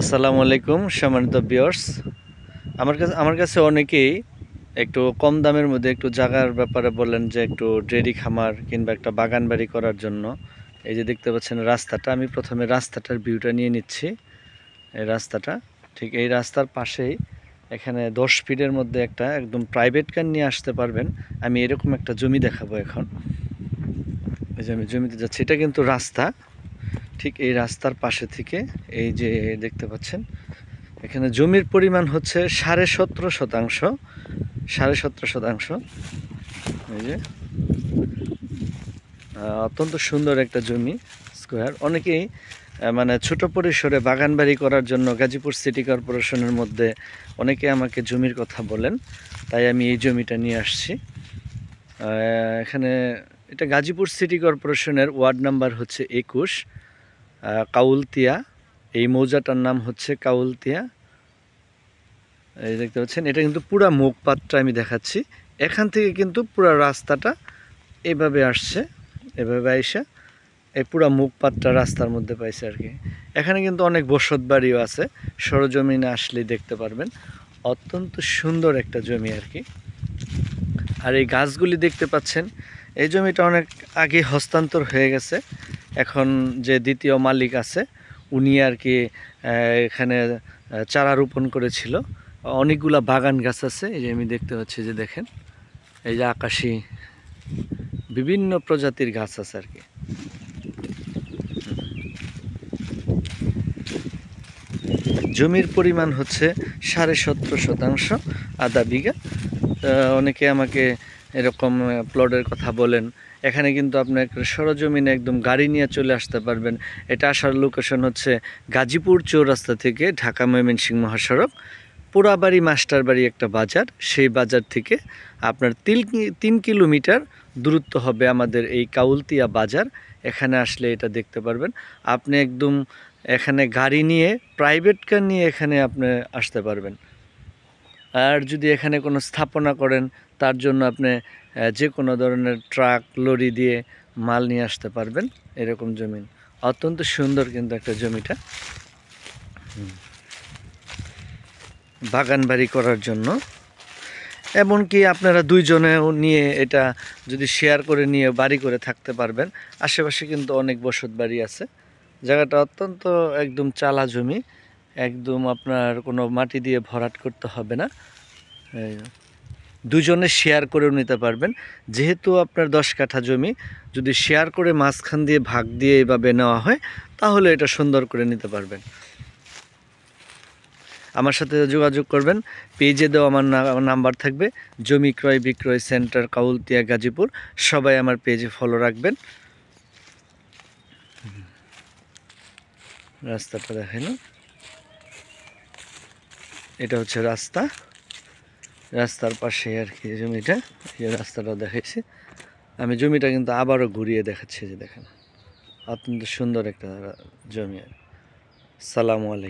আসসালামু আলাইকুম সম্মানিত ভিউয়ার্স। আমার কাছে অনেকেই একটু কম দামের মধ্যে একটু জায়গার ব্যাপারে বলেন যে একটু ডেইরি খামার কিংবা একটা বাগান বাড়ি করার জন্য। এই যে দেখতে পাচ্ছেন রাস্তাটা, আমি প্রথমে রাস্তাটার ভিউটা নিয়ে নিচ্ছি। এই রাস্তাটা ঠিক এই রাস্তার পাশেই এখানে 10 ফিটের মধ্যে একটা একদম প্রাইভেট কার নিয়ে আসতে পারবেন। আমি এরকম একটা জমি দেখাবো এখন। এই যে আমি জমিতে যাচ্ছি, এটা কিন্তু রাস্তা। ঠিক এই রাস্তার পাশে থেকে এই যে দেখতে পাচ্ছেন এখানে জমির পরিমাণ হচ্ছে 17.5 শতাংশ। 17.5 শতাংশ। এই যে অত্যন্ত সুন্দর একটা জমি স্কোয়ার। অনেকেই মানে ছোট পরিসরে বাগান বাড়ি করার জন্য গাজীপুর সিটি কর্পোরেশনের মধ্যে অনেকে আমাকে জমির কথা বলেন, তাই আমি এই জমিটা নিয়ে আসছি। এখানে এটা গাজীপুর সিটি কর্পোরেশনের ওয়ার্ড নাম্বার হচ্ছে 21, কাউলতিয়া। এই মৌজাটার নাম হচ্ছে কাউলতিয়া। এই দেখতে পাচ্ছেন, এটা কিন্তু পুরা মুখপাত্রটা আমি দেখাচ্ছি। এখান থেকে কিন্তু পুরা রাস্তাটা এভাবে আসছে, এভাবে আইসা এই পুরা মুখপাত্রটা রাস্তার মধ্যে পাইছে আর কি। এখানে কিন্তু অনেক বসত বাড়িও আছে, সরজমিনে আসলেই দেখতে পারবেন। অত্যন্ত সুন্দর একটা জমি আর কি। আর এই গাছগুলি দেখতে পাচ্ছেন, এই জমিটা অনেক আগে হস্তান্তর হয়ে গেছে। এখন যে দ্বিতীয় মালিক আছে উনি আর কি এখানে চারা রোপণ করেছিল। অনেকগুলা বাগান গাছ আছে, এই যে আমি দেখতে পাচ্ছি, যে দেখেন এই যে আকাশি বিভিন্ন প্রজাতির গাছ আছে আর কি। জমির পরিমাণ হচ্ছে 17.5 শতাংশ, আধা বিঘা। অনেকে আমাকে এরকম প্লটের কথা বলেন। এখানে কিন্তু আপনার সরজমিনে একদম গাড়ি নিয়ে চলে আসতে পারবেন। এটা আসার লোকেশন হচ্ছে গাজীপুর চৌরাস্তা থেকে ঢাকা ময়মনসিংহ মহাসড়ক, পোড়াবাড়ি মাস্টারবাড়ি একটা বাজার, সেই বাজার থেকে আপনার 3 কিলোমিটার দূরত্ব হবে আমাদের এই কাউলতিয়া বাজার। এখানে আসলে এটা দেখতে পারবেন। আপনি একদম এখানে গাড়ি নিয়ে, প্রাইভেট কার নিয়ে এখানে আপনি আসতে পারবেন। আর যদি এখানে কোনো স্থাপনা করেন, তার জন্য আপনি যে কোনো ধরনের ট্রাক লরি দিয়ে মাল নিয়ে আসতে পারবেন। এরকম জমি অত্যন্ত সুন্দর কিন্তু একটা জমিটা বাগান বাড়ি করার জন্য। এমনকি আপনারা দুইজনেও নিয়ে এটা যদি শেয়ার করে নিয়ে বাড়ি করে থাকতে পারবেন। আশেপাশে কিন্তু অনেক বসত বাড়ি আছে। জায়গাটা অত্যন্ত একদম চালা জমি, একদম আপনার কোনো মাটি দিয়ে ভরাট করতে হবে না। দুজনে শেয়ার করেও নিতে পারবেন। যেহেতু আপনার 10 কাঠা জমি, যদি শেয়ার করে মাঝখান দিয়ে ভাগ দিয়ে এভাবে নেওয়া হয়, তাহলে এটা সুন্দর করে নিতে পারবেন। আমার সাথে যোগাযোগ করবেন, পেজে দেওয়া আমার নাম্বার থাকবে। জমি ক্রয় বিক্রয় সেন্টার কাউলতিয়া গাজীপুর। সবাই আমার পেজে ফলো রাখবেন। রাস্তাটা দেখেন, এটা হচ্ছে রাস্তা। রাস্তার পাশে আর কি জমিটা, এই রাস্তাটা দেখাইছি আমি। জমিটা কিন্তু আবারও ঘুরিয়ে দেখাচ্ছি, যে দেখেন অত্যন্ত সুন্দর একটা জমি। আসসালামু আলাইকুম।